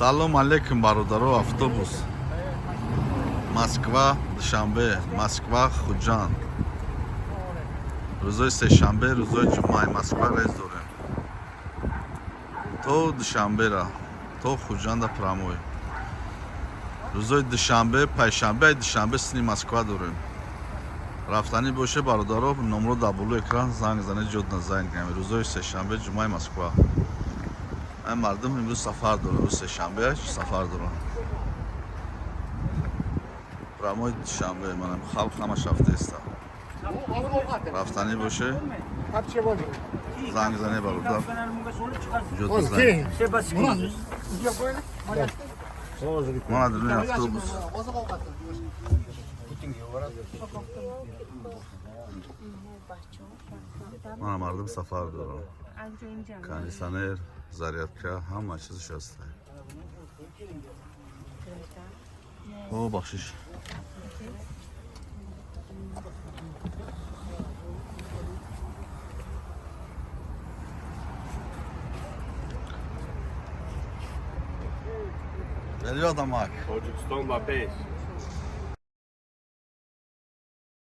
Салом алейкум, бародаро. Автобус Москва, Душанбе, Москва, Худжанд. Рӯзои сешанбе, рӯзои ҷумъаи Москва рейс дорем. То Душанбера, то Хуҷанда прамой. Рӯзои душанбе, пайшанбе, душанбе сини Москва дорем. Рафтанӣ боше бародаро, номро дар болу экран занг занед, ҷод назанг. Рӯзои сешанбе, ҷумъаи Москва. Ай мардум имрӯз сафар дорам, рӯз сешанбе сафар дорам. Прамои душанбе манам халқ ҳамаш рафтааста. Рафтанӣ боше занг зане бародар. ҷод назанг. Мана дурни автобус. Мана мардум сафар дорам. Кондиционер, зарядка, ҳама чизш ҳаст. О, бахшиш. Geliyor adam bak. Tojikiston va 5.